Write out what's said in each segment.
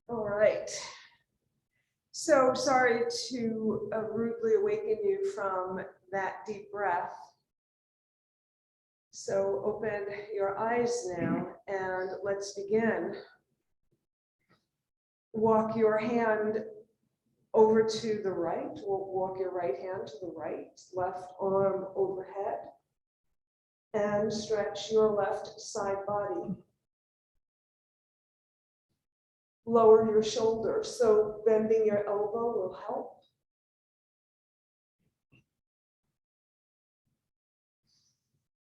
All right. So sorry to rudely awaken you from that deep breath. So open your eyes now and let's begin. Walk your hand over to the right. Walk your right hand to the right, left arm overhead, and stretch your left side body. Lower your shoulder, so bending your elbow will help.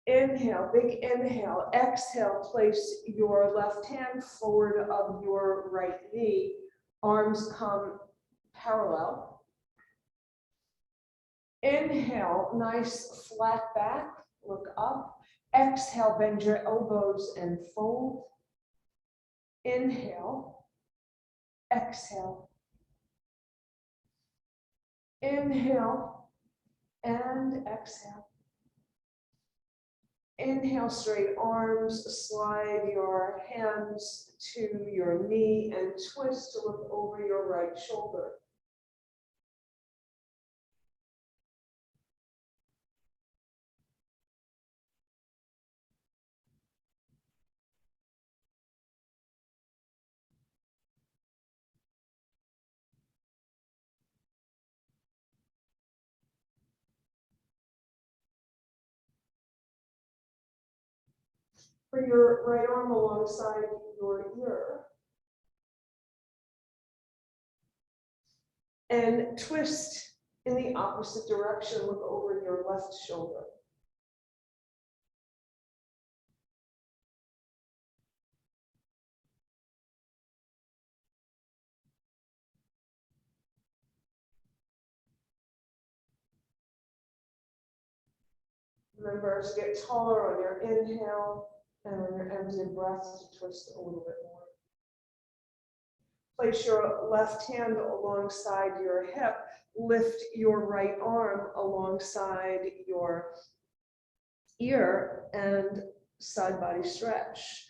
Inhale, big inhale. Exhale, place your left hand forward of your right knee. Arms come parallel. Inhale, nice flat back, look up. Exhale, bend your elbows and fold. Inhale, exhale. Inhale and exhale. Inhale, straight arms, slide your hands to your knee and twist to look over your right shoulder. Bring your right arm alongside your ear. And twist in the opposite direction, look over your left shoulder. Remember, as you get taller on your inhale and on your empty breath, to twist a little bit more. Place your left hand alongside your hip. Lift your right arm alongside your ear and side body stretch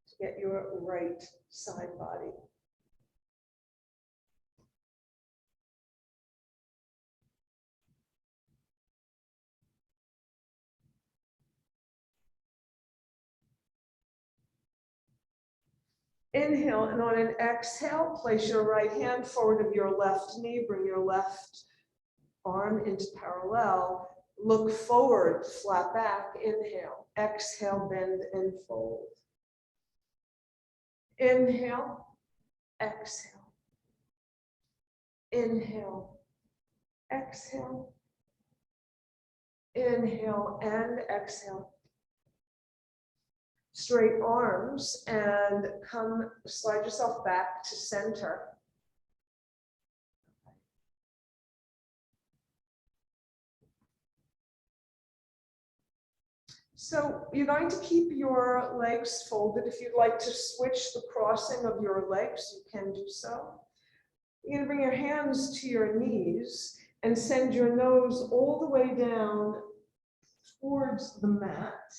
to get your right side body. Inhale, and on an exhale, place your right hand forward of your left knee. Bring your left arm into parallel. Look forward, flat back. Inhale. Exhale, bend and fold. Inhale, exhale. Inhale, exhale. Inhale and exhale. Straight arms and come, slide yourself back to center. So you're going to keep your legs folded. If you'd like to switch the crossing of your legs, you can do so. You're going to bring your hands to your knees and send your nose all the way down towards the mat.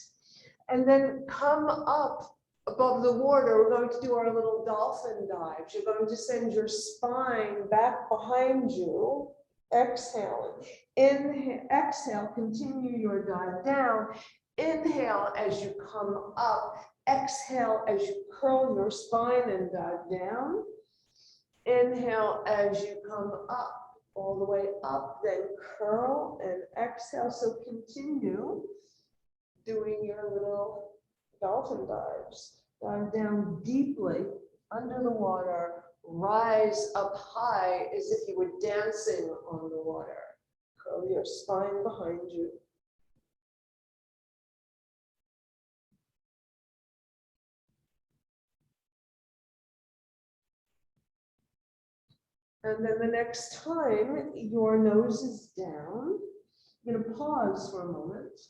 And then come up above the water. We're going to do our little dolphin dives. You're going to send your spine back behind you. Exhale. Inhale, exhale, continue your dive down. Inhale as you come up. Exhale as you curl your spine and dive down. Inhale as you come up, all the way up, then curl and exhale. So continue doing your little dolphin dives. Dive down deeply under the water, rise up high as if you were dancing on the water. Curl your spine behind you. And then the next time your nose is down, you're going to pause for a moment.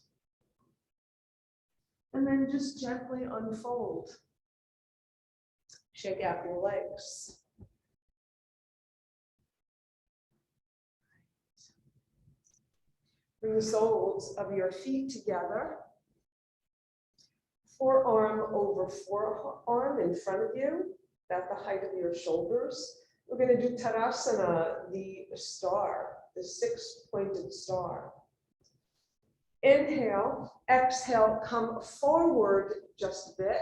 And then just gently unfold. Shake out your legs. Bring the soles of your feet together. Forearm over forearm in front of you. about the height of your shoulders. We're going to do Tadasana, the star, the 6-pointed star. Inhale, exhale, come forward just a bit.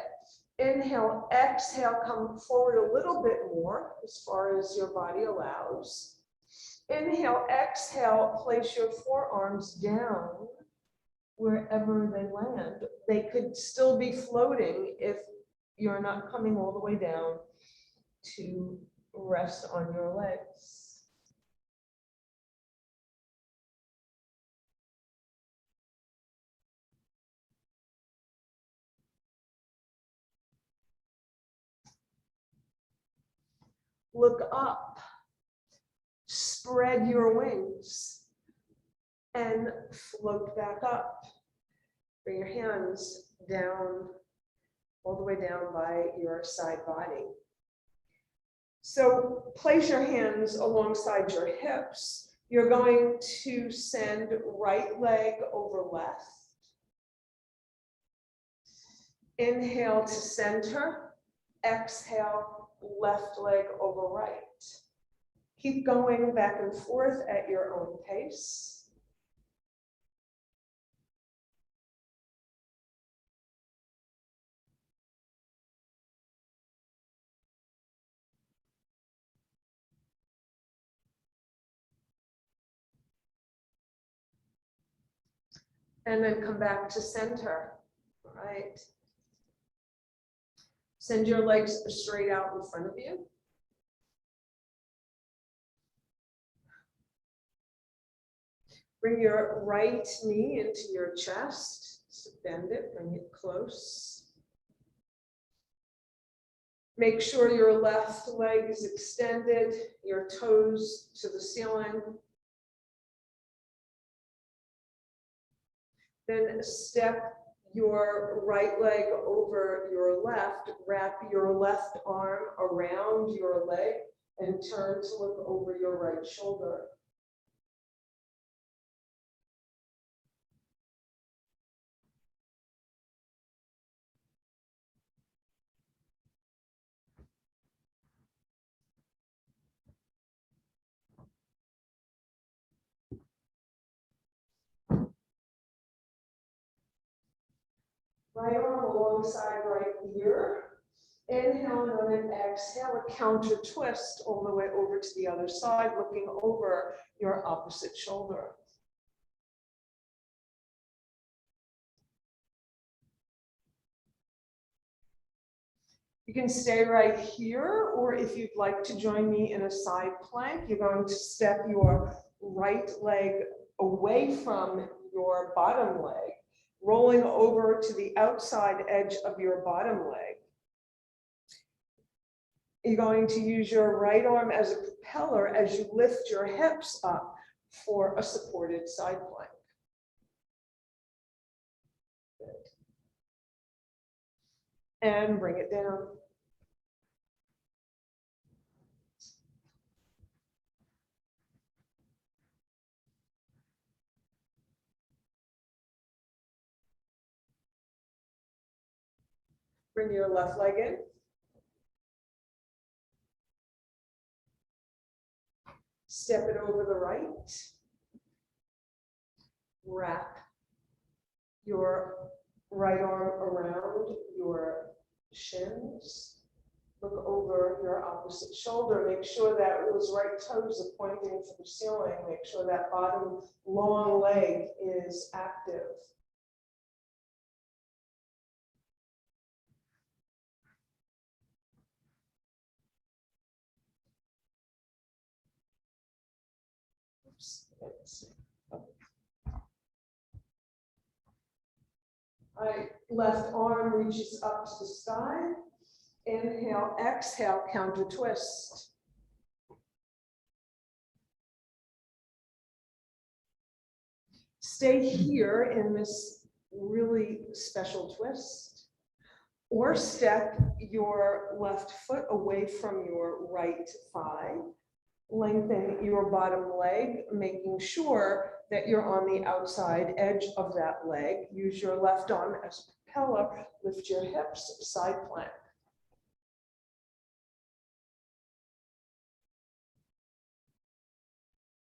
Inhale, exhale, come forward a little bit more as far as your body allows. Inhale, exhale, place your forearms down wherever they land. They could still be floating if you're not coming all the way down to rest on your legs. Look up, spread your wings, and float back up. Bring your hands down, all the way down by your side body. So place your hands alongside your hips. You're going to send right leg over left. Inhale to center. Exhale, left leg over right. Keep going back and forth at your own pace. And then come back to center, all right? Send your legs straight out in front of you. Bring your right knee into your chest. So bend it, bring it close. Make sure your left leg is extended, your toes to the ceiling. Then step your right leg over your left, wrap your left arm around your leg, and turn to look over your right shoulder. Right arm alongside right ear. Inhale and then exhale, a counter twist all the way over to the other side, looking over your opposite shoulder. You can stay right here, or if you'd like to join me in a side plank, you're going to step your right leg away from your bottom leg, rolling over to the outside edge of your bottom leg. You're going to use your right arm as a propeller as you lift your hips up for a supported side plank. Good. And bring it down. Bring your left leg in. Step it over the right. Wrap your right arm around your shins. Look over your opposite shoulder. Make sure that those right toes are pointing to the ceiling. Make sure that bottom long leg is active. All right, left arm reaches up to the sky. Inhale, exhale, counter twist. Stay here in this really special twist, or step your left foot away from your right thigh. Lengthen your bottom leg, making sure that you're on the outside edge of that leg. Use your left arm as a propeller. Lift your hips, side plank.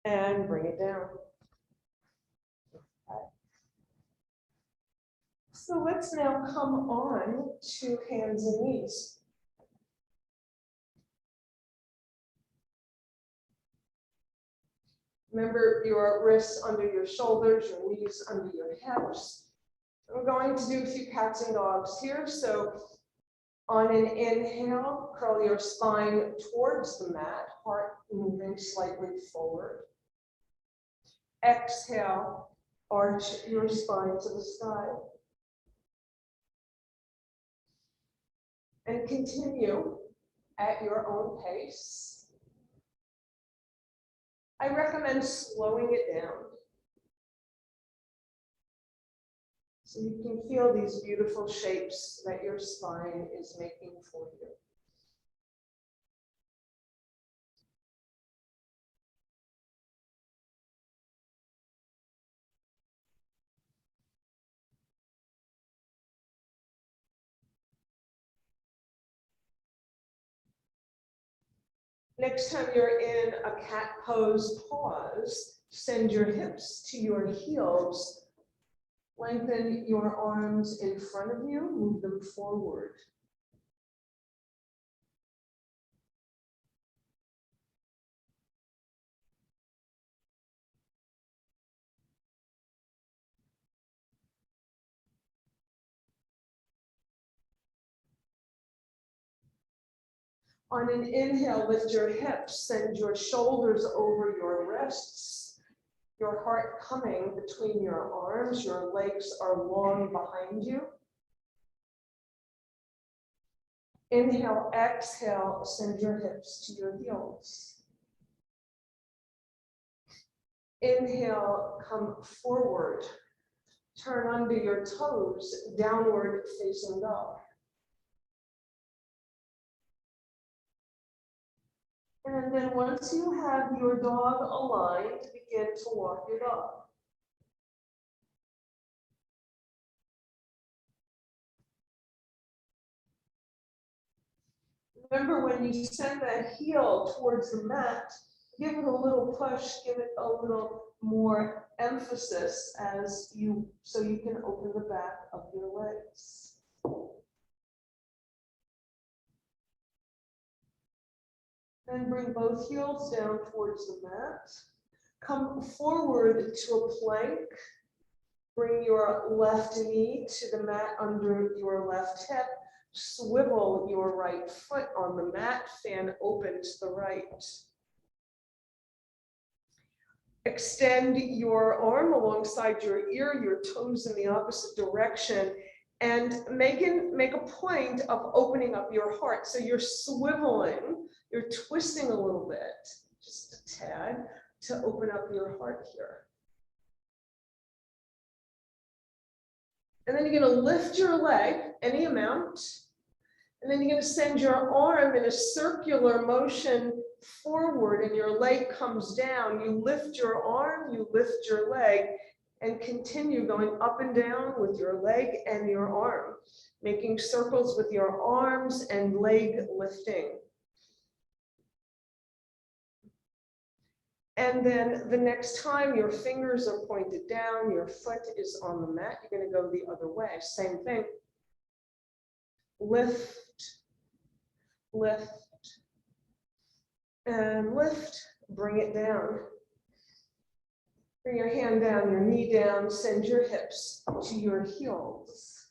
and bring it down. Okay. So let's now come on to hands and knees. Remember your wrists under your shoulders, your knees under your hips. We're going to do a few cats and dogs here. So on an inhale, curl your spine towards the mat, heart moving slightly forward. Exhale, arch your spine to the sky. And continue at your own pace. I recommend slowing it down so you can feel these beautiful shapes that your spine is making for you. Next time you're in a cat pose, pause, send your hips to your heels, lengthen your arms in front of you, move them forward. On an inhale, lift your hips, send your shoulders over your wrists, your heart coming between your arms, your legs are long behind you. Inhale, exhale, send your hips to your heels. Inhale, come forward, turn under your toes, downward facing dog. And then once you have your dog aligned, begin to walk your dog. Remember, when you send that heel towards the mat, give it a little push, give it a little more emphasis so you can open the back of your legs. Then bring both heels down towards the mat. Come forward to a plank. Bring your left knee to the mat under your left hip. Swivel your right foot on the mat. Fan open to the right. Extend your arm alongside your ear, your toes in the opposite direction, and make a point of opening up your heart. So you're swiveling, you're twisting a little bit, just a tad, to open up your heart here. And then you're going to lift your leg, any amount, and then you're going to send your arm in a circular motion forward, and your leg comes down. You lift your arm, you lift your leg, and continue going up and down with your leg and your arm, making circles with your arms and leg lifting. And then the next time your fingers are pointed down, your foot is on the mat, you're going to go the other way. Same thing. Lift, lift, and lift. Bring it down. Bring your hand down, your knee down, send your hips to your heels.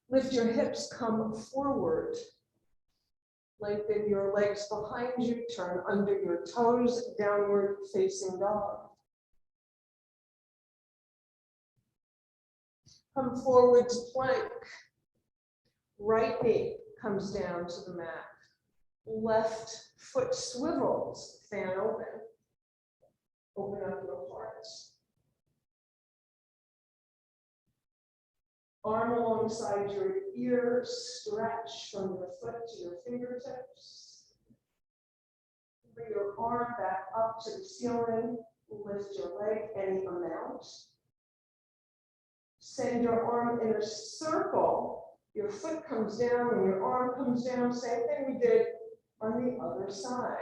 Lift your hips, come forward. Lengthen your legs behind you, turn under your toes, downward facing dog. Come forward to plank. Right knee comes down to the mat. Left foot swivels, fan open. Open up your heart. Arm alongside your ear, stretch from your foot to your fingertips. Bring your arm back up to the ceiling. Lift your leg any amount. Send your arm in a circle Your foot comes down and your arm comes down. Same thing we did on the other side.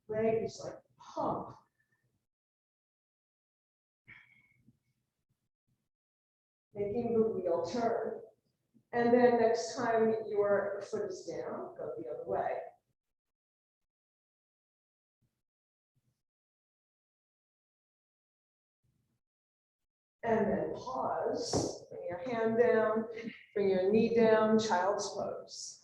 Leg is like pump. Making the wheel turn. And then next time your foot is down, go the other way. And then pause, bring your hand down, bring your knee down, child's pose.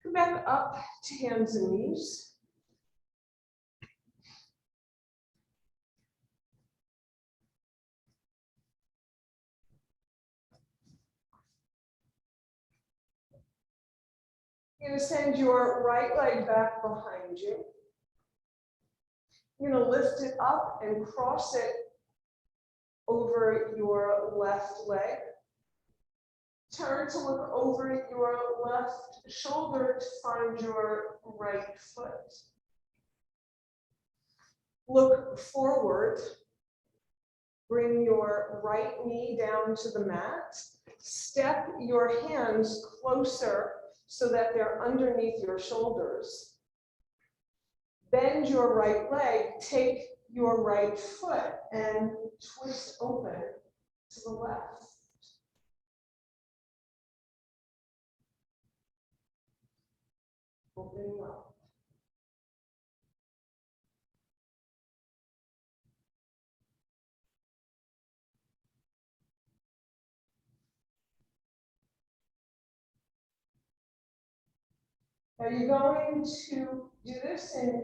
Come back up to hands and knees. You're going to send your right leg back behind you. You're going to lift it up and cross it over your left leg. Turn to look over your left shoulder to find your right foot. Look forward. Bring your right knee down to the mat. Step your hands closer so that they're underneath your shoulders. Bend your right leg, take your right foot and twist open to the left. Opening up. Now you're going to do this in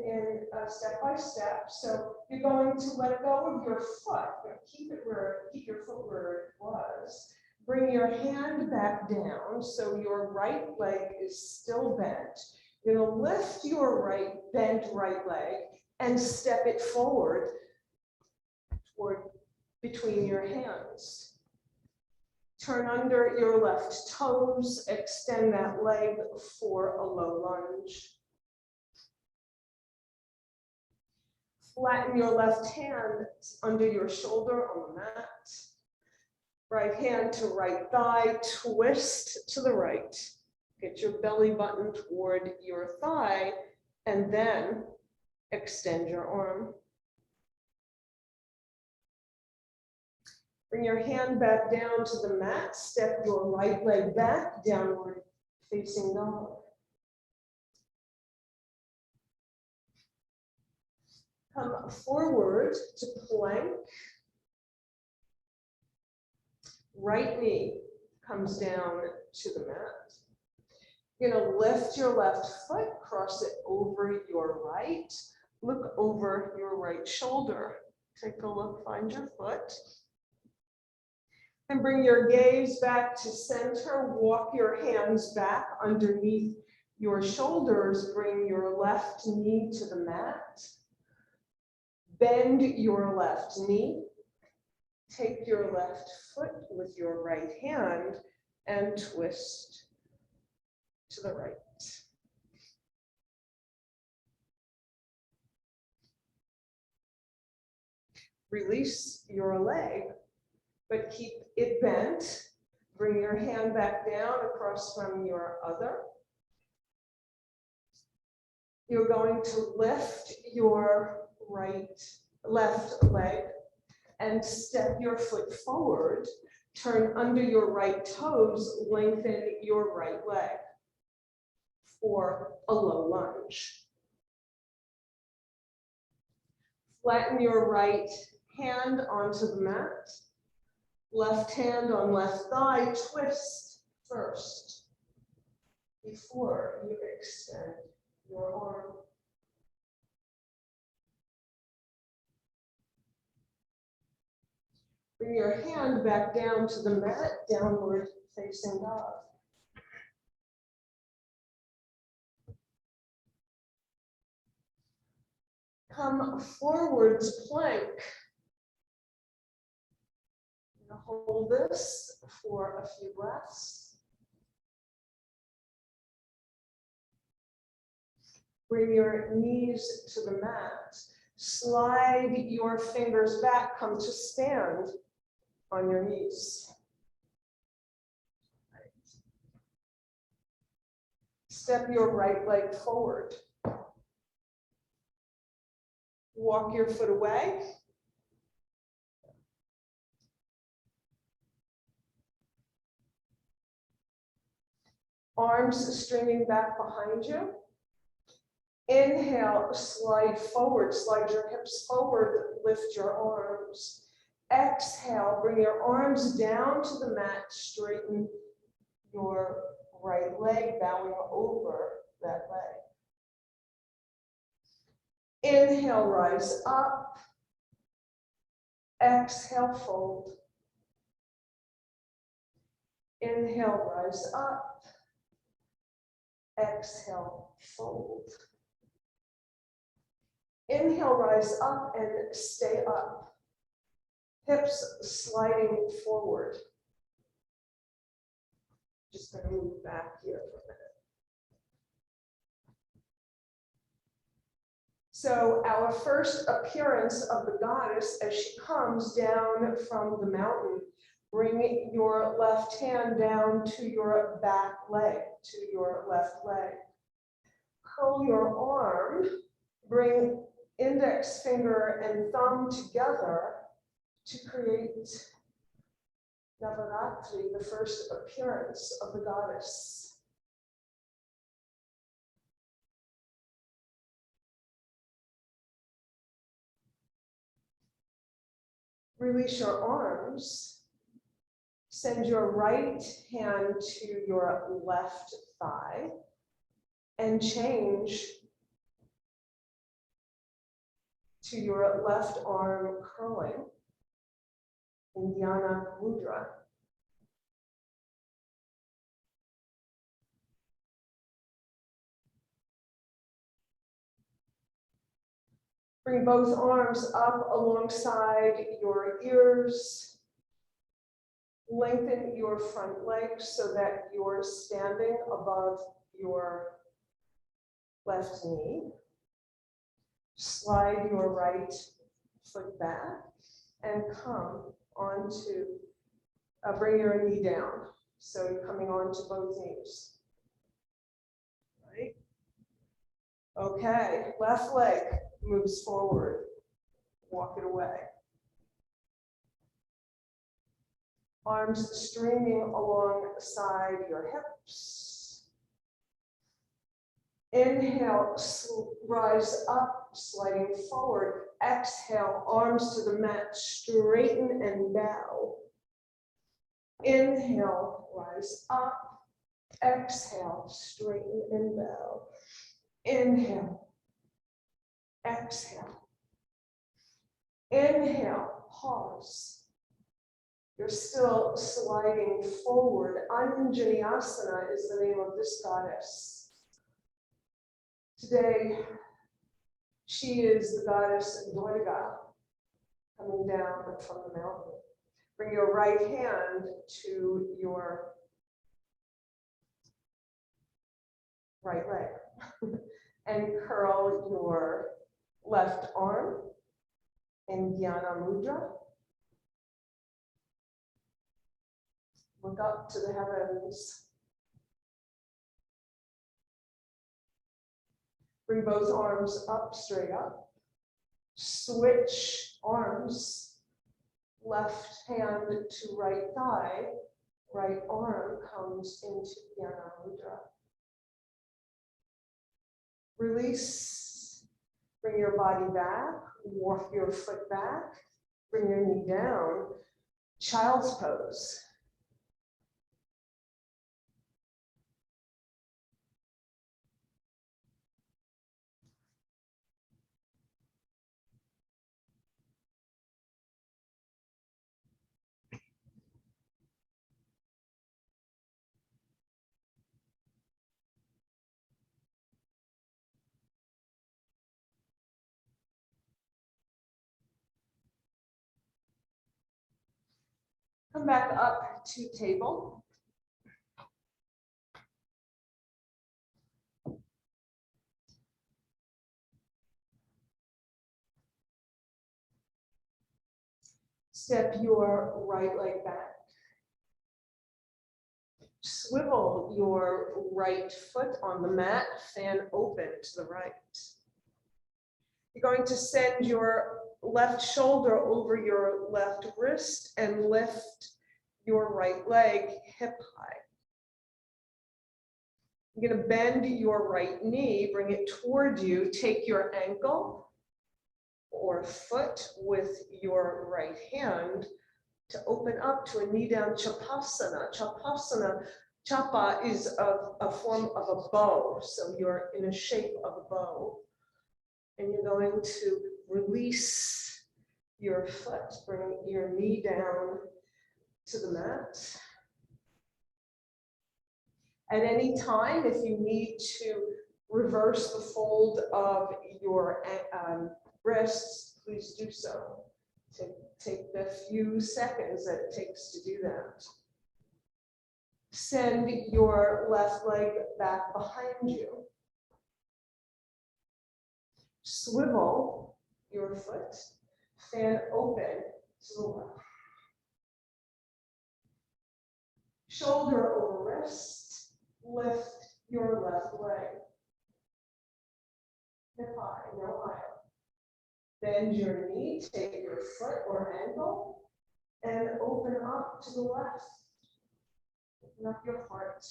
step by step. So you're going to let go of your foot. Keep your foot where it was. Bring your hand back down so your right leg is still bent. You're going to lift your bent right leg and step it forward toward between your hands. Turn under your left toes, extend that leg for a low lunge. Flatten your left hand under your shoulder on the mat. Right hand to right thigh, twist to the right. Get your belly button toward your thigh, and then extend your arm. Bring your hand back down to the mat. Step your right leg back, downward facing dog. Come forward to plank. Right knee comes down to the mat. You're going to lift your left foot, cross it over your right. Look over your right shoulder. Take a look, find your foot. And bring your gaze back to center. Walk your hands back underneath your shoulders. Bring your left knee to the mat. Bend your left knee. Take your left foot with your right hand and twist to the right. Release your leg, but keep it bent. Bring your hand back down across from your other. You're going to lift your left leg and step your foot forward. Turn under your right toes, lengthen your right leg for a low lunge. Flatten your right hand onto the mat. Left hand on left thigh, twist first before you extend your arm. Bring your hand back down to the mat, downward facing dog. Come forwards plank. Hold this for a few breaths. Bring your knees to the mat. Slide your fingers back. Come to stand on your knees. Step your right leg forward. Walk your foot away. Arms streaming back behind you. Inhale, slide forward, slide your hips forward, lift your arms. Exhale, bring your arms down to the mat, straighten your right leg, bowing over that leg. Inhale, rise up. Exhale, fold. Inhale, rise up. Exhale, fold. Inhale, rise up and stay up. Hips sliding forward. Just going to move back here for a minute. So our first appearance of the goddess as she comes down from the mountain, bring your left hand down to your back leg, to your left leg. Curl your arm, bring index finger and thumb together to create Navatratri, the first appearance of the goddess. Release your arms. Send your right hand to your left thigh and change to your left arm curling in Dhyana Mudra. Bring both arms up alongside your ears. Lengthen your front legs so that you're standing above your left knee. Slide your right foot back and come onto, bring your knee down. So you're coming onto both knees. Right? Okay, left leg moves forward. Walk it away. Arms streaming alongside your hips. Inhale, rise up, sliding forward. Exhale, arms to the mat, straighten and bow. Inhale, rise up. Exhale, straighten and bow. Inhale. Exhale. Inhale, pause. You're still sliding forward. Anjaneyasana is the name of this goddess. Today, she is the goddess Durga, coming down from the mountain. Bring your right hand to your right leg and curl your left arm in Dhyana Mudra. Look up to the heavens. Bring both arms up, straight up. Switch arms. Left hand to right thigh. Right arm comes into Dhyana Mudra. Release. Bring your body back. Walk your foot back. Bring your knee down. Child's pose. Come back up to table. Step your right leg back. Swivel your right foot on the mat, fan open to the right. You're going to send your left shoulder over your left wrist and lift your right leg hip high. You're going to bend your right knee, bring it toward you, take your ankle or foot with your right hand to open up to a knee down Chapasana. Chapa is a form of a bow, so you're in a shape of a bow. And you're going to release your foot, bring your knee down to the mat. At any time, if you need to reverse the fold of your wrists, please do so. Take the few seconds that it takes to do that. Send your left leg back behind you. Swivel your foot, fan open to the left. Shoulder over wrist, lift your left leg. Hip high, no higher. Bend your knee, take your foot or ankle, and open up to the left. Open up your heart,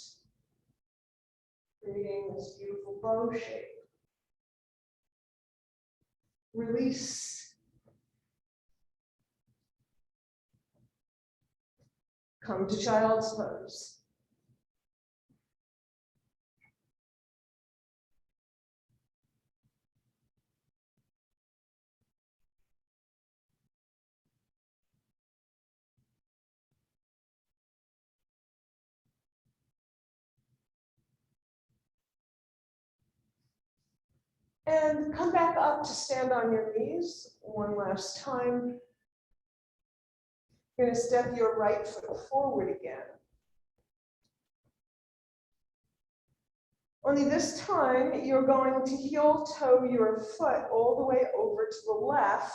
creating this beautiful bow shape. Release. Come to child's pose. And come back up to stand on your knees one last time. You're going to step your right foot forward again. Only this time, you're going to heel toe your foot all the way over to the left.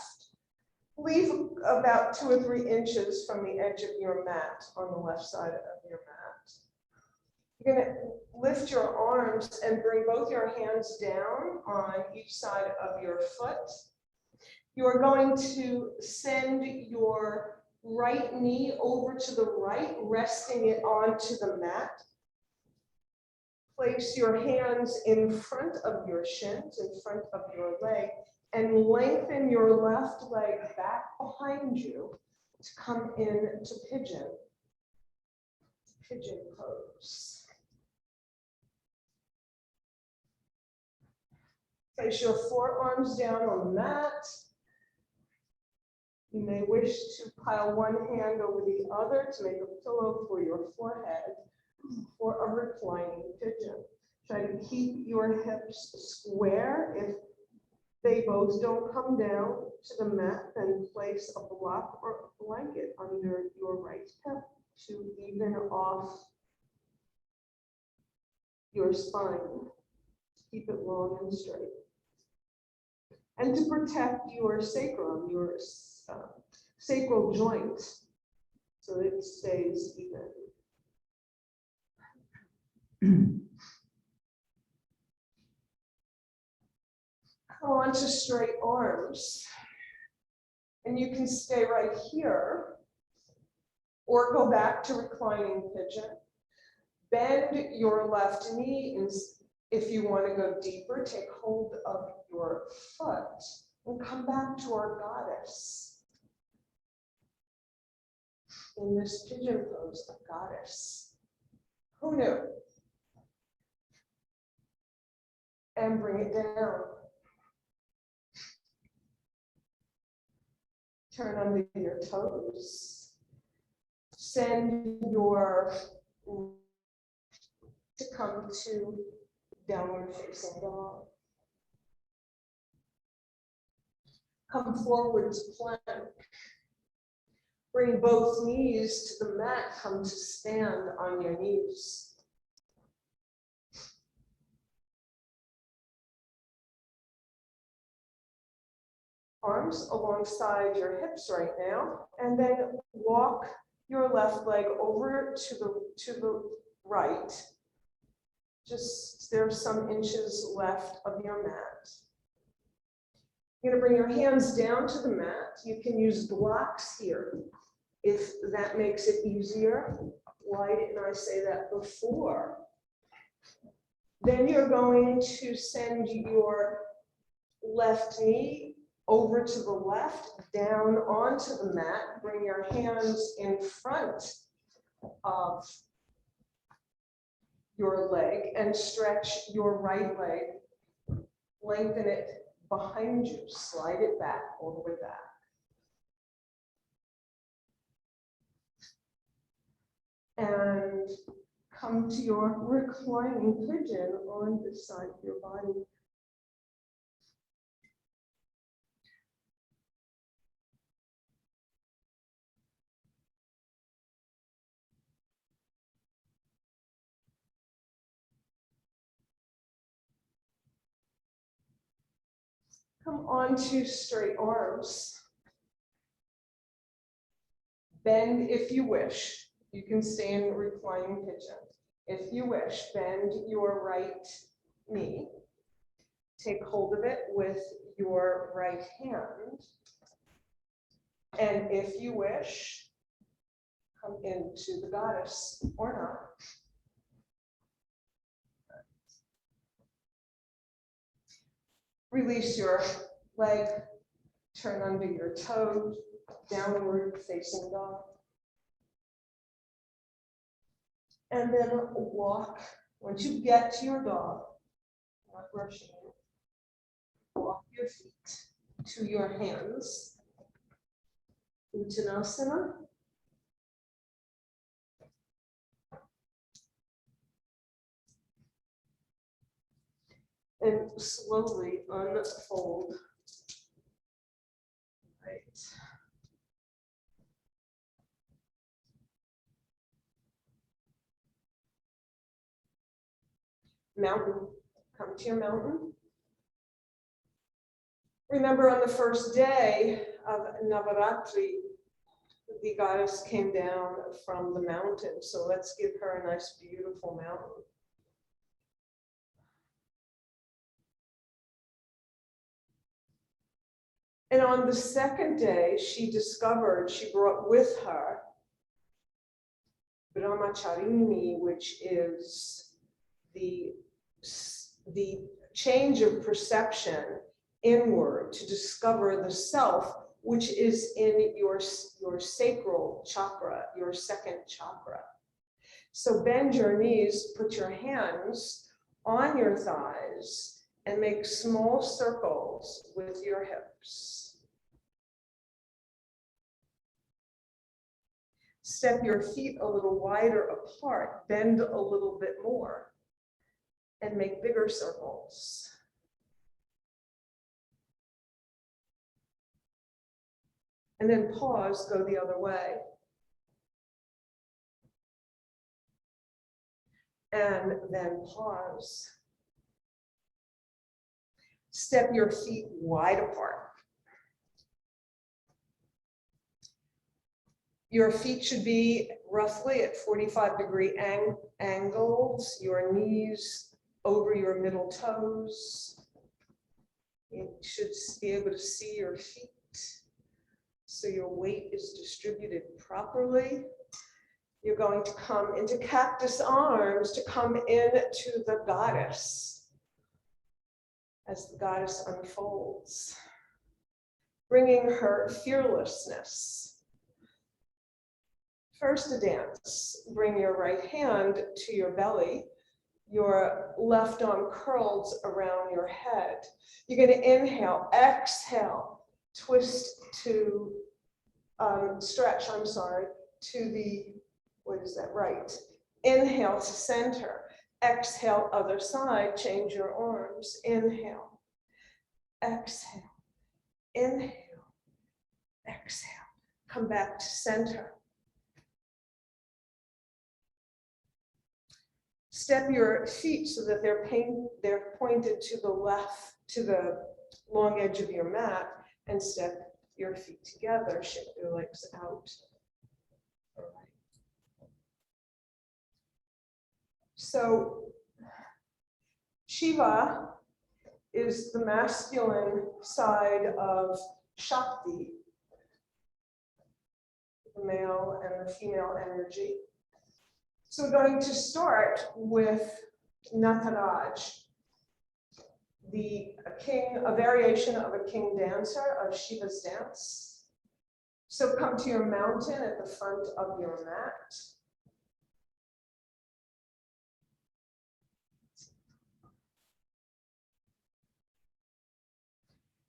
Leave about 2 or 3 inches from the edge of your mat on the left side of your mat. You're going to lift your arms and bring both your hands down on each side of your foot. You are going to send your right knee over to the right, resting it onto the mat. Place your hands in front of your shins, in front of your leg, and lengthen your left leg back behind you to come into pigeon. Pigeon pose. Place your forearms down on the mat. You may wish to pile one hand over the other to make a pillow for your forehead for a reclining pigeon. Try to keep your hips square. If they both don't come down to the mat, then place a block or a blanket under your right hip to even off your spine. Keep it long and straight. And to protect your sacrum, your sacral joint, so that it stays even. Come on to straight arms. And you can stay right here or go back to reclining pigeon. Bend your left knee, and if you want to go deeper, take hold of your foot and come back to our goddess. In this pigeon pose, a goddess. Who knew? And bring it down. Turn under your toes. Send your to come to downward facing dog. Come forward to plank. Bring both knees to the mat. Come to stand on your knees. Arms alongside your hips right now, and then walk your left leg over to the right. Just there's some inches left of your mat. You're going to bring your hands down to the mat. You can use blocks here if that makes it easier. Why didn't I say that before? Then you're going to send your left knee over to the left, down onto the mat. Bring your hands in front of your leg and stretch your right leg. Lengthen it behind you. Slide it back all the way back. And come to your reclining pigeon on this side of your body. Come onto straight arms. Bend if you wish. You can stay in reclining pigeon. If you wish, bend your right knee. Take hold of it with your right hand. And if you wish, come into the goddess or not. Release your leg, turn under your toes, downward facing dog. And then walk, once you get to your dog, not rushing it, walk your feet to your hands. Uttanasana. And slowly unfold. Right. Mountain. Come to your mountain. Remember, on the first day of Navatratri, the goddess came down from the mountain. So let's give her a nice, beautiful mountain. And on the second day, she brought with her Brahmacharini, which is the change of perception inward to discover the self, which is in your sacral chakra, your second chakra. So bend your knees, put your hands on your thighs, and make small circles with your hips. Step your feet a little wider apart, bend a little bit more, and make bigger circles. And then pause, go the other way. And then pause. Step your feet wide apart. Your feet should be roughly at 45-degree angles, your knees over your middle toes. You should be able to see your feet so your weight is distributed properly. You're going to come into cactus arms to come into the goddess as the goddess unfolds, bringing her fearlessness. First, a dance. Bring your right hand to your belly, your left arm curls around your head. You're going to inhale, exhale, twist to, stretch, to the, what is that, right. Inhale to center, exhale, other side, change your arms, inhale, exhale, inhale, exhale. Come back to center. Step your feet so that they're pointed to the left, to the long edge of your mat, and step your feet together. Shake your legs out. All right. So Shiva is the masculine side of Shakti, the male and the female energy. So we're going to start with Nataraj, a variation of a king dancer of Shiva's dance. So come to your mountain at the front of your mat.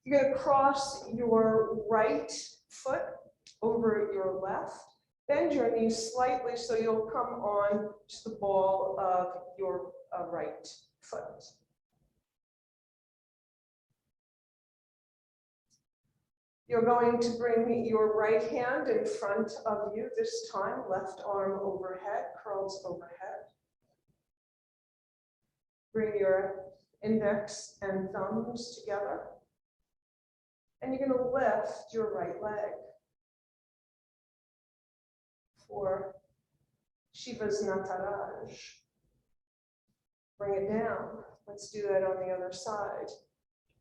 You're going to cross your right foot over your left. Bend your knees slightly so you'll come on to the ball of your right foot. You're going to bring your right hand in front of you this time, left arm overhead, curls overhead. Bring your index and thumbs together. And you're going to lift your right leg for Shiva's Nataraj. Bring it down. Let's do that on the other side.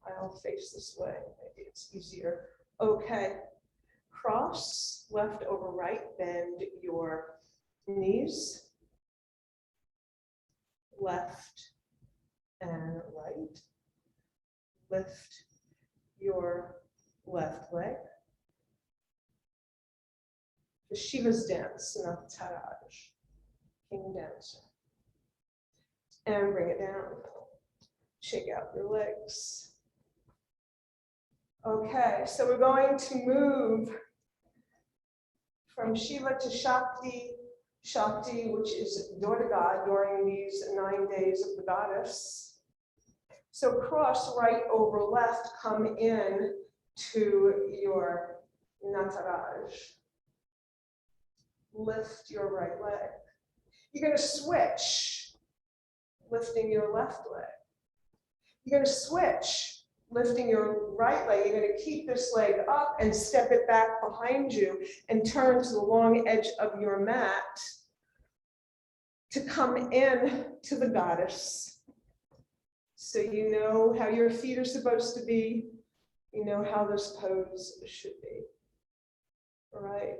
I'll face this way. Maybe it's easier. Okay. Cross, left over right. Bend your knees. Left and right. Lift your left leg. The Shiva's dance, Navatratri, king dancer. And bring it down. Shake out your legs. Okay, so we're going to move from Shiva to Shakti. Shakti, which is Durga during these 9 days of the goddess. So cross right over left, come in to your Nataraj. Lift your right leg. You're going to switch, lifting your left leg. You're going to switch, lifting your right leg. You're going to keep this leg up and step it back behind you and turn to the long edge of your mat to come in to the goddess. So you know how your feet are supposed to be. You know how this pose should be. All right.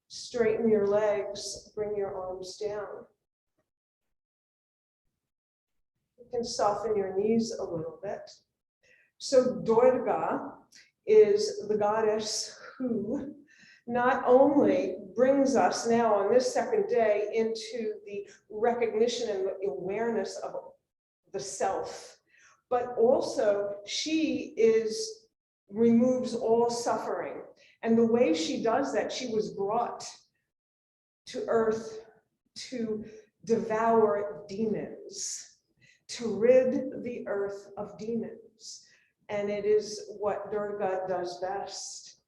Straighten your legs, bring your arms down. You can soften your knees a little bit. So Durga is the goddess who not only brings us now on this second day into the recognition and the awareness of the self, but also she removes all suffering. And the way she does that, she was brought to earth to devour demons, to rid the earth of demons. And it is what Durga does best.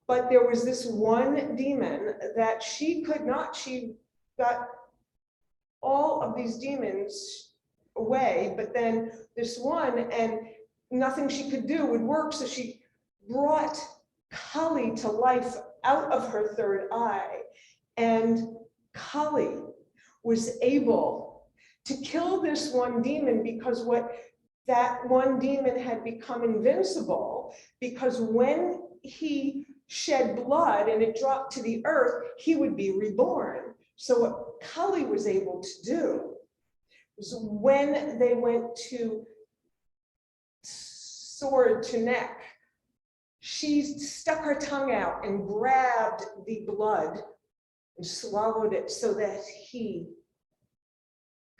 But there was this one demon that she could not, she got all of these demons away, but then this one, and nothing she could do would work, so she brought Kali to life out of her third eye, and Kali was able to kill this one demon because that one demon had become invincible, because when he shed blood and it dropped to the earth, he would be reborn. So what Kali was able to do was, when they went to sword to neck, she stuck her tongue out and grabbed the blood and swallowed it so that he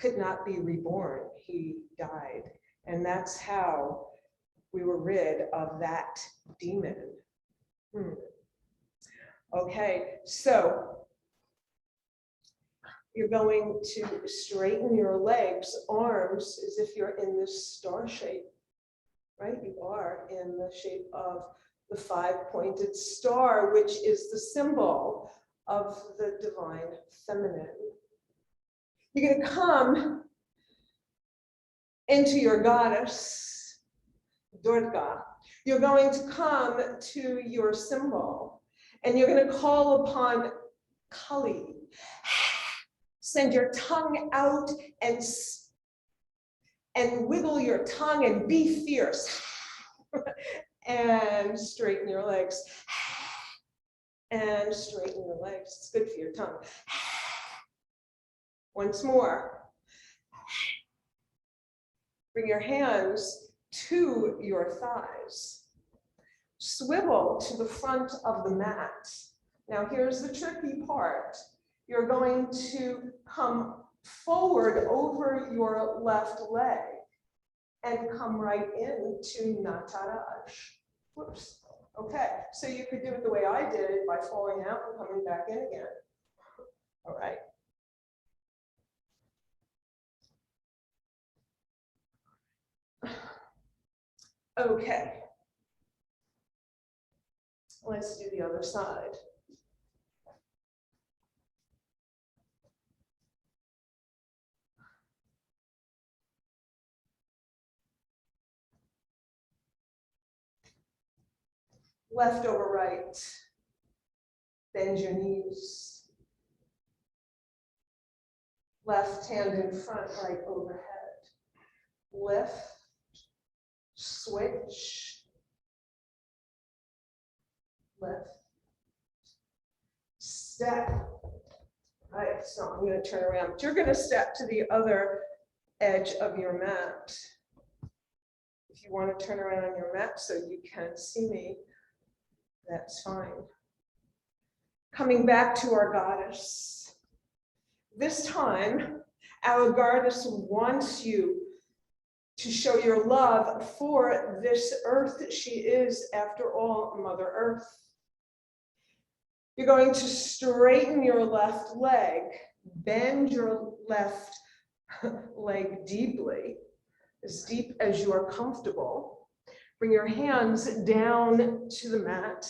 could not be reborn. He died. And that's how we were rid of that demon. Okay, so you're going to straighten your legs, arms, as if you're in this star shape, right? You are in the shape of the five-pointed star, which is the symbol of the divine feminine. You're going to come into your goddess, Durga. You're going to come to your symbol, and you're going to call upon Kali. Send your tongue out and wiggle your tongue and be fierce. And straighten your legs. And straighten your legs. It's good for your tongue. Once more. Bring your hands to your thighs. Swivel to the front of the mat. Now here's the tricky part. You're going to come forward over your left leg and come right into Nataraj. Whoops. Okay, so you could do it the way I did it by falling out and coming back in again. All right. Okay. Let's do the other side. Left over right. Bend your knees. Left hand in front, right overhead. Lift, switch, lift, step. All right, so I'm going to turn around. You're going to step to the other edge of your mat. If you want to turn around on your mat so you can see me, that's fine. Coming back to our goddess. This time, our goddess wants you to show your love for this earth. She is, after all, Mother Earth. You're going to straighten your left leg, bend your left leg deeply, as deep as you are comfortable. Bring your hands down to the mat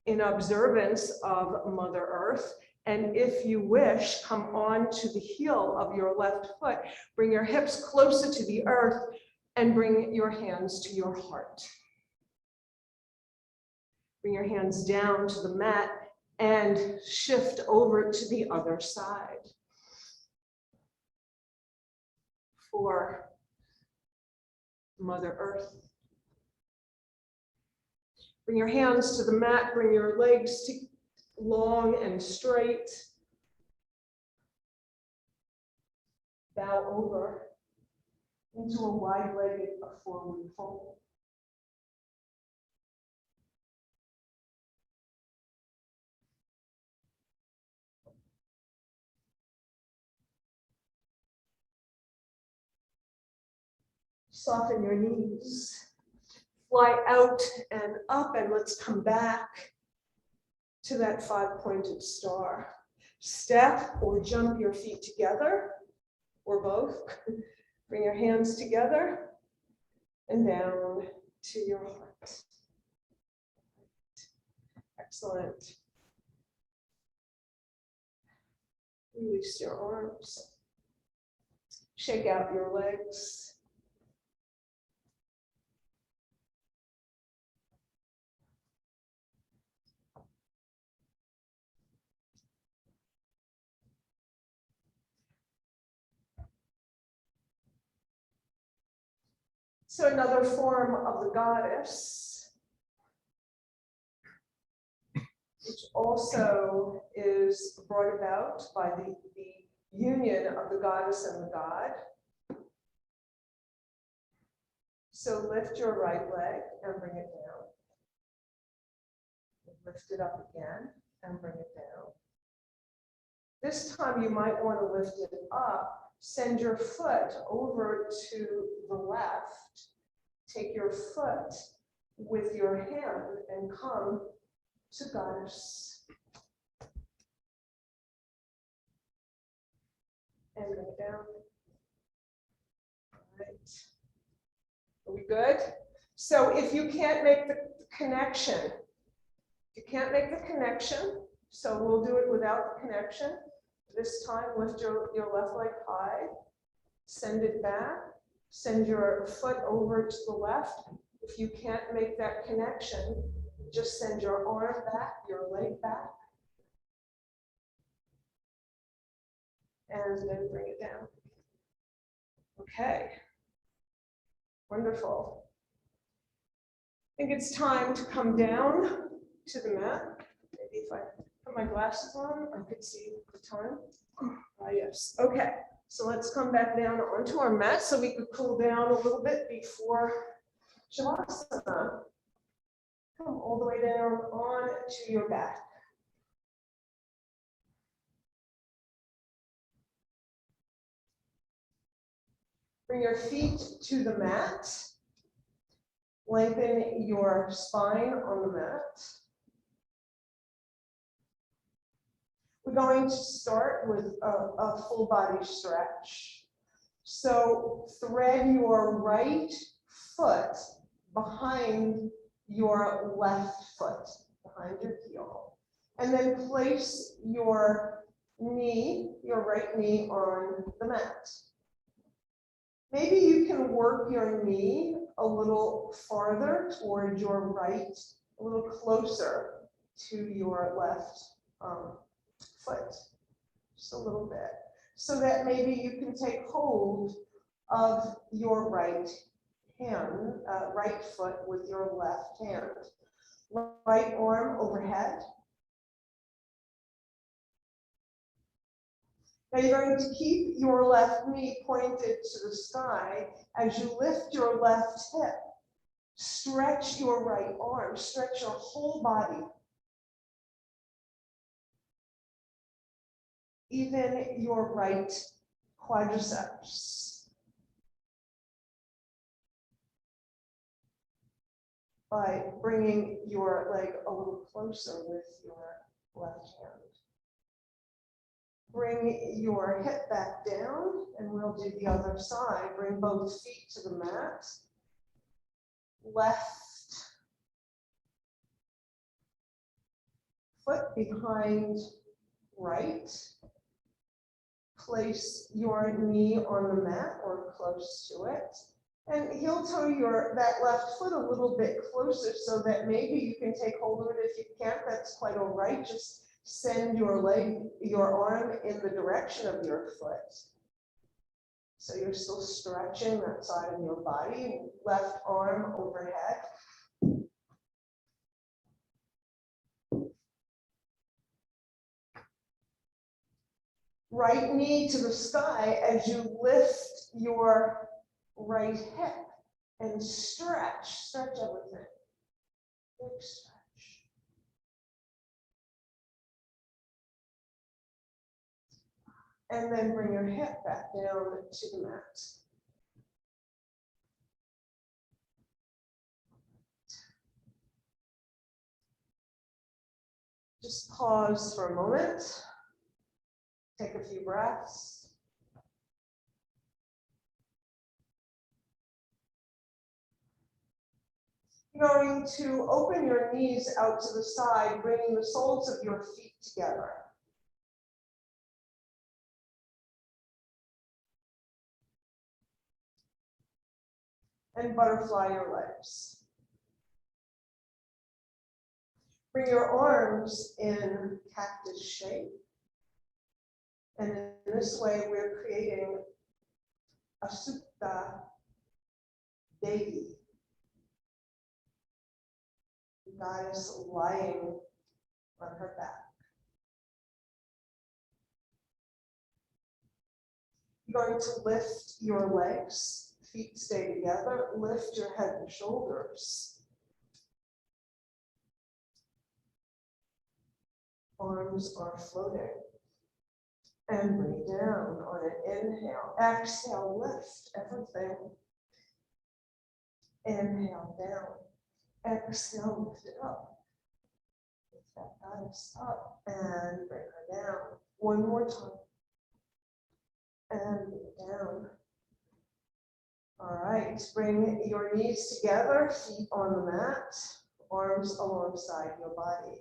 in observance of Mother Earth. And if you wish, come on to the heel of your left foot. Bring your hips closer to the earth and bring your hands to your heart. Bring your hands down to the mat and shift over to the other side. For Mother Earth. Bring your hands to the mat, bring your legs long and straight. Bow over into a wide-legged forward fold. Soften your knees. Fly out and up, and let's come back to that five-pointed star. Step or jump your feet together, or both. Bring your hands together and down to your heart. Excellent. Release your arms. Shake out your legs. So another form of the goddess, which also is brought about by the union of the goddess and the god. So lift your right leg and bring it down. Lift it up again and bring it down. This time you might want to lift it up. Send your foot over to the left. Take your foot with your hand and come to goddess. And bring it down. All right. Are we good? So if you can't make the connection, so we'll do it without the connection. This time, lift your left leg high, send it back, send your foot over to the left. If you can't make that connection, just send your arm back, your leg back, and then bring it down. Okay, wonderful. I think it's time to come down to the mat. Maybe if I put my glasses on, I could see the time. Yes, okay. So let's come back down onto our mat so we could cool down a little bit before Shavasana. Come all the way down on to your back. Bring your feet to the mat. Lengthen your spine on the mat. We're going to start with a full body stretch. So thread your right foot behind your left foot, behind your heel. And then place your knee, your right knee on the mat. Maybe you can work your knee a little farther toward your right, a little closer to your left foot, just a little bit, so that maybe you can take hold of your right hand, right foot with your left hand. Right arm overhead. Now you're going to keep your left knee pointed to the sky as you lift your left hip. Stretch your right arm, stretch your whole body. Even your right quadriceps. By bringing your leg a little closer with your left hand. Bring your hip back down, and we'll do the other side. Bring both feet to the mat. Left foot behind right. Place your knee on the mat or close to it. And heel toe that left foot a little bit closer so that maybe you can take hold of it. If you can't, that's quite all right. Just send your arm in the direction of your foot. So you're still stretching that side of your body. Left arm overhead. Right knee to the sky as you lift your right hip and stretch everything. Big stretch. And then bring your hip back down to the mat. Just pause for a moment. Take a few breaths. You're going to open your knees out to the side, bringing the soles of your feet together. And butterfly your legs. Bring your arms in cactus shape. And in this way, we're creating a Supta Devi. The goddess lying on her back. You're going to lift your legs. Feet stay together. Lift your head and shoulders. Arms are floating. And bring down on an inhale. Exhale, lift everything. Inhale down. Exhale, lift it up. Lift that goddess up and bring her down. One more time. And bring it down. All right, bring your knees together, feet on the mat, arms alongside your body.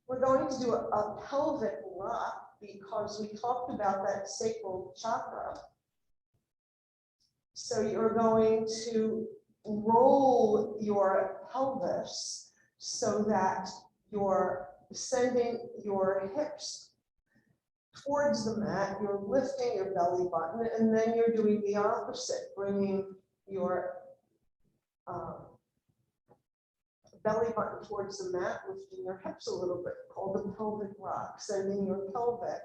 We're going to do a pelvic rock because we talked about that sacral chakra. So you're going to roll your pelvis so that you're sending your hips towards the mat, you're lifting your belly button, and then you're doing the opposite, bringing your belly button towards the mat, lifting your hips a little bit, called the pelvic rock, sending your pelvic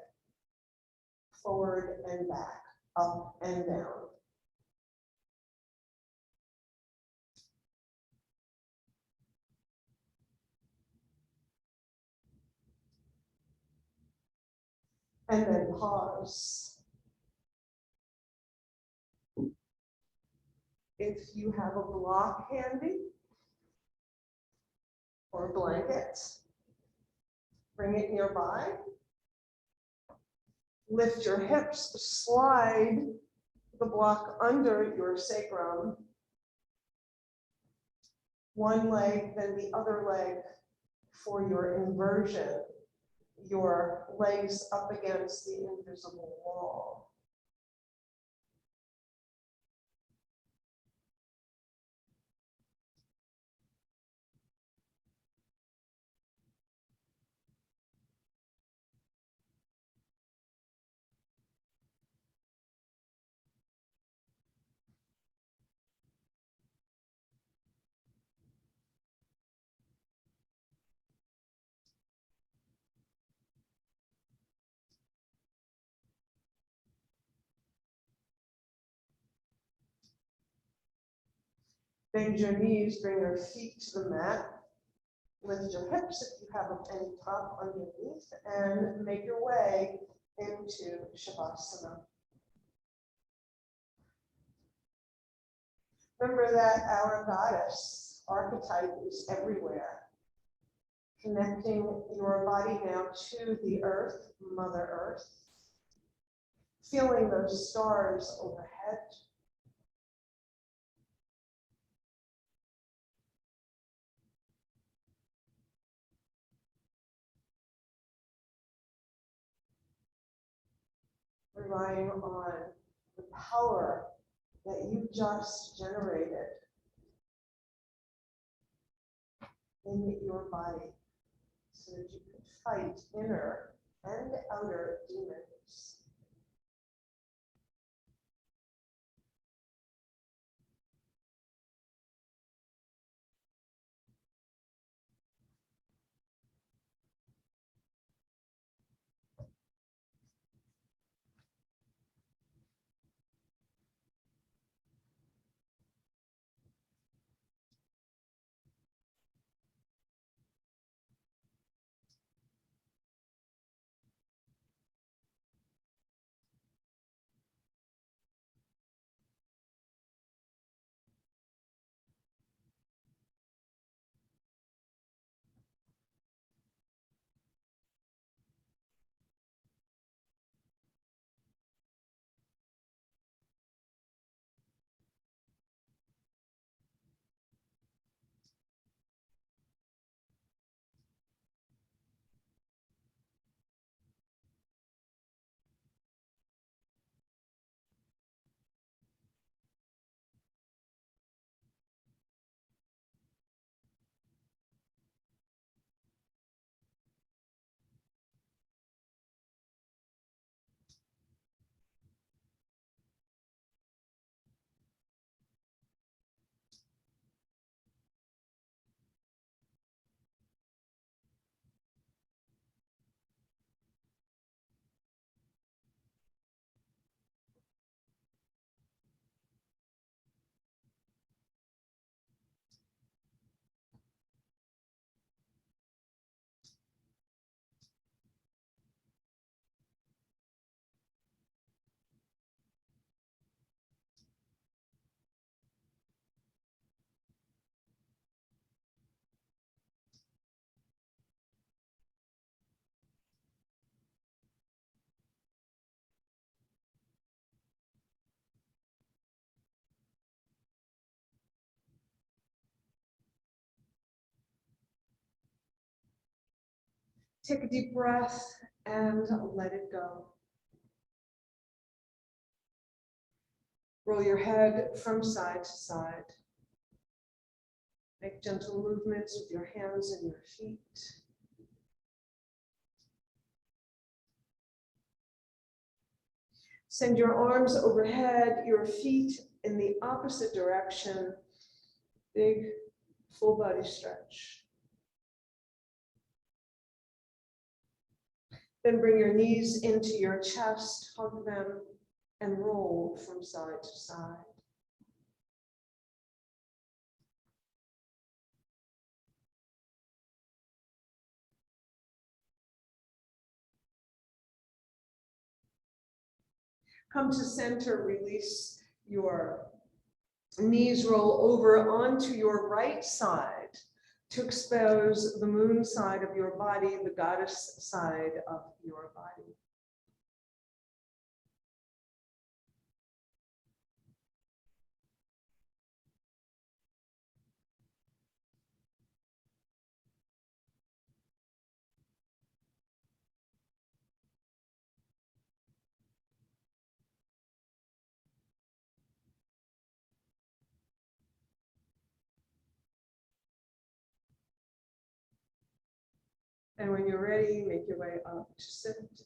forward and back, up and down. And then pause. If you have a block handy or a blanket, bring it nearby. Lift your hips, slide the block under your sacrum. One leg, then the other leg for your inversion. Your legs up against the invisible wall. Bend your knees, bring your feet to the mat. Lift your hips if you have any top underneath, and make your way into Shavasana. Remember that our goddess archetype is everywhere. Connecting your body now to the earth, Mother Earth. Feeling those stars overhead. Relying on the power that you just generated in your body so that you can fight inner and outer demons. Take a deep breath and let it go. Roll your head from side to side. Make gentle movements with your hands and your feet. Send your arms overhead, your feet in the opposite direction. Big full body stretch. Then bring your knees into your chest, hug them, and roll from side to side. Come to center, release your knees, roll over onto your right side to expose the moon side of your body, the goddess side of your body. And when you're ready, make your way up to sit.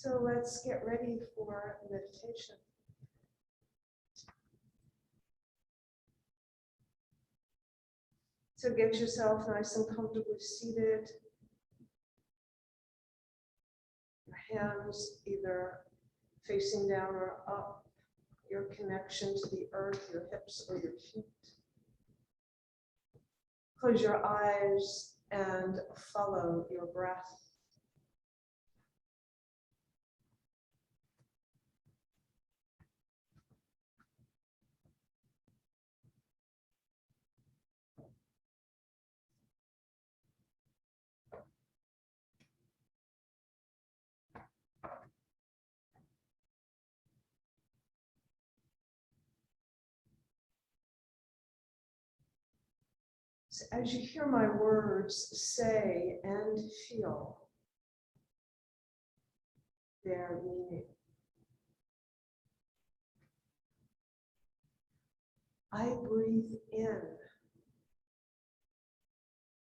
So let's get ready for meditation. So get yourself nice and comfortably seated. Your hands either facing down or up. Your connection to the earth, your hips or your feet. Close your eyes and follow your breath. So as you hear my words, say and feel their meaning. I breathe in.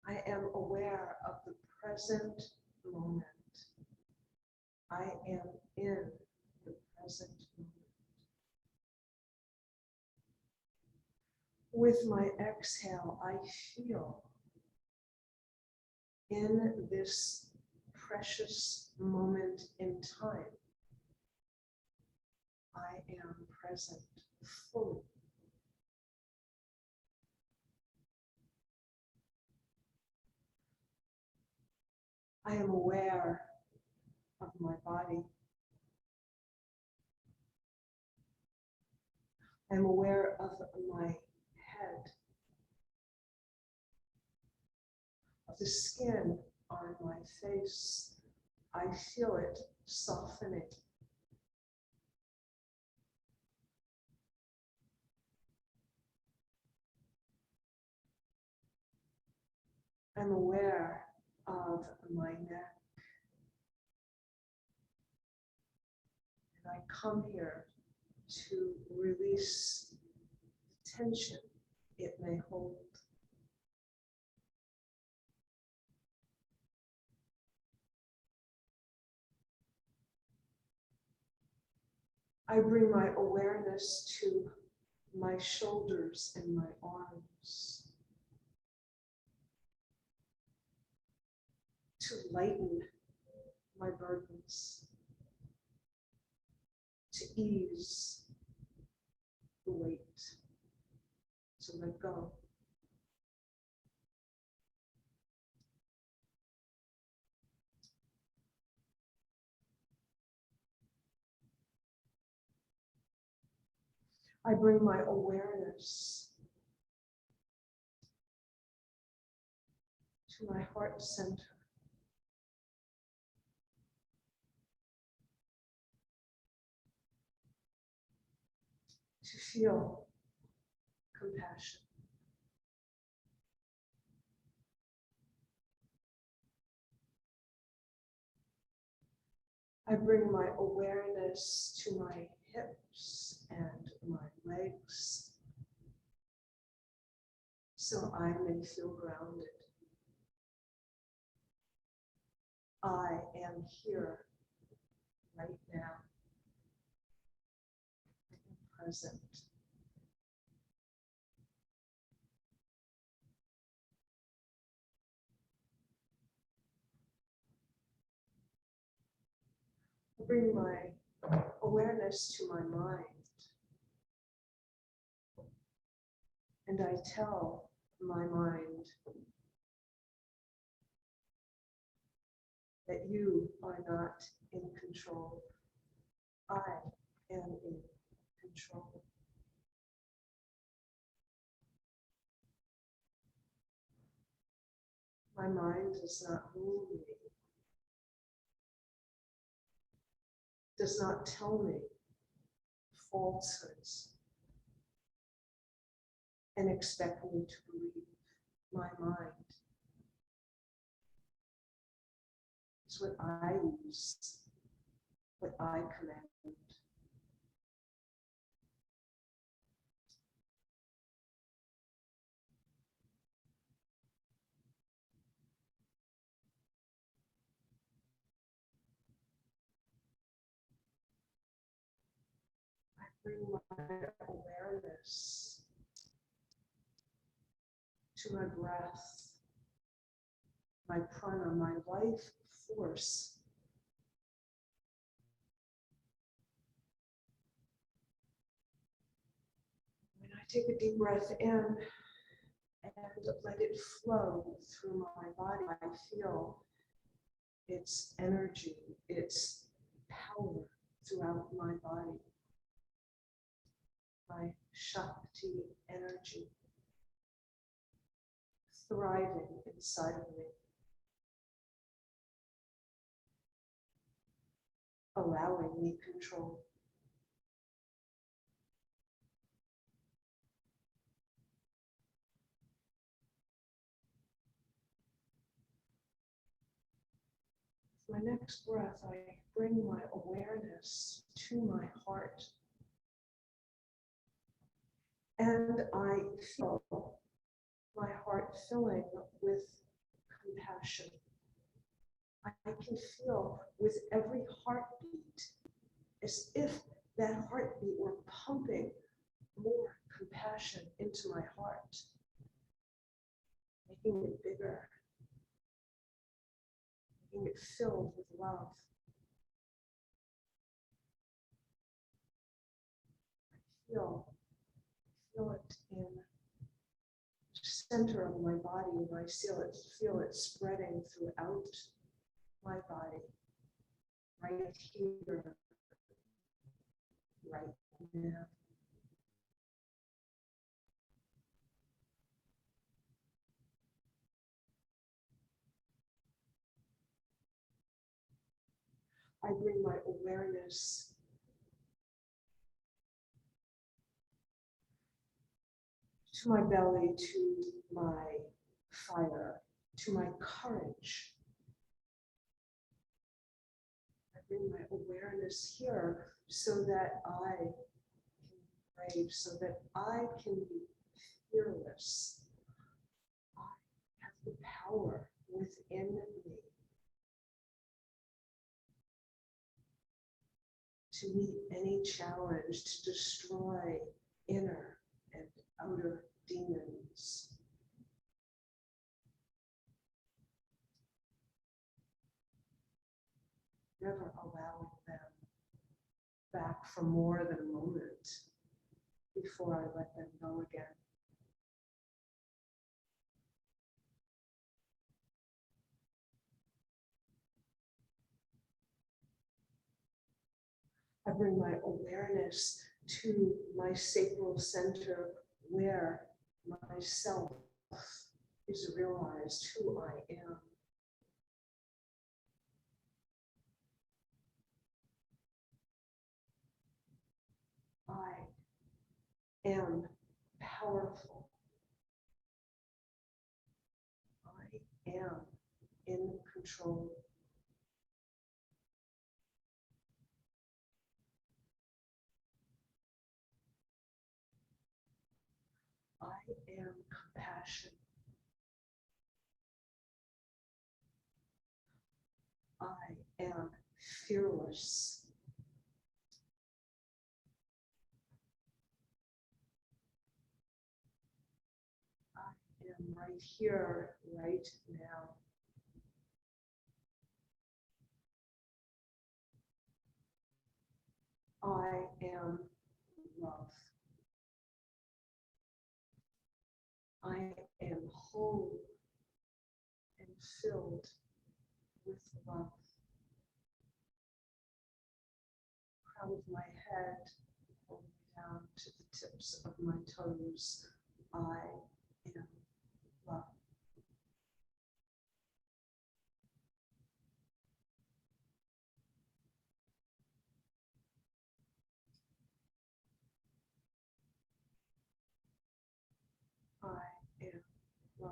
I am aware of the present moment. I am in the present moment. With my exhale, I feel in this precious moment in time. I am present fully. I am aware of my body. I am aware of my head, of the skin on my face. I feel it softening. I'm aware of my neck. And I come here to release the tension it may hold. I bring my awareness to my shoulders and my arms to lighten my burdens, to ease the weight, to let go. I bring my awareness to my heart center. To feel compassion. I bring my awareness to my hips and my legs so I may feel grounded. I am here right now. I am present. I bring my awareness to my mind. And I tell my mind that you are not in control. I am in control. My mind does not rule me, does not tell me falsehoods and expect me to believe. My mind is what I use, what I command. I bring my awareness to my breath, my prana, my life force. When I take a deep breath in and let it flow through my body, I feel its energy, its power throughout my body. My Shakti energy thriving inside of me, allowing me control. My next breath, I bring my awareness to my heart. And I feel my heart filling with compassion. I can feel with every heartbeat as if that heartbeat were pumping more compassion into my heart, making it bigger, making it filled with love. I feel it in the center of my body, and I feel it spreading throughout my body, right here, right now. I bring my awareness to my belly, to my fire, to my courage. I bring my awareness here so that I can be brave, so that I can be fearless. I have the power within me to meet any challenge, to destroy inner and outer demons. Never allowing them back for more than a moment before I let them go again. I bring my awareness to my sacral center where myself is realized, who I am. I am powerful. I am in control. I am compassion. I am fearless. I am right here, right now. I am love. I am whole and filled with love. Crown of my head, all the way down to the tips of my toes. I am love. I am love.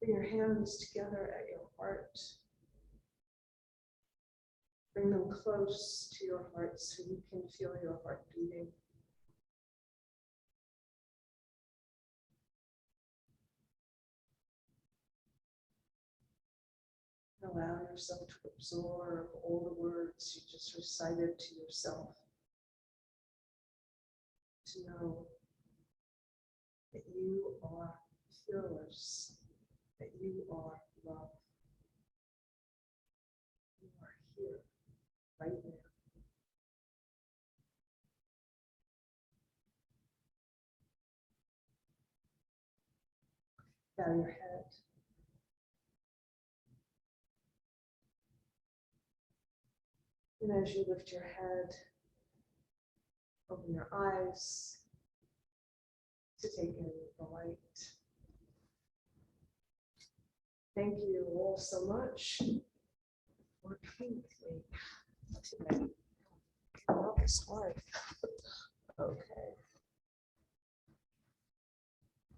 Bring your hands together at your heart. Bring them close to your heart so you can feel your heart beating. Allow yourself to absorb all the words you just recited to yourself. To know that you are fearless, that you are love. You are here, right now. Bow your head. And as you lift your head, open your eyes to take in the light. Thank you all so much for being with me today. That was hard.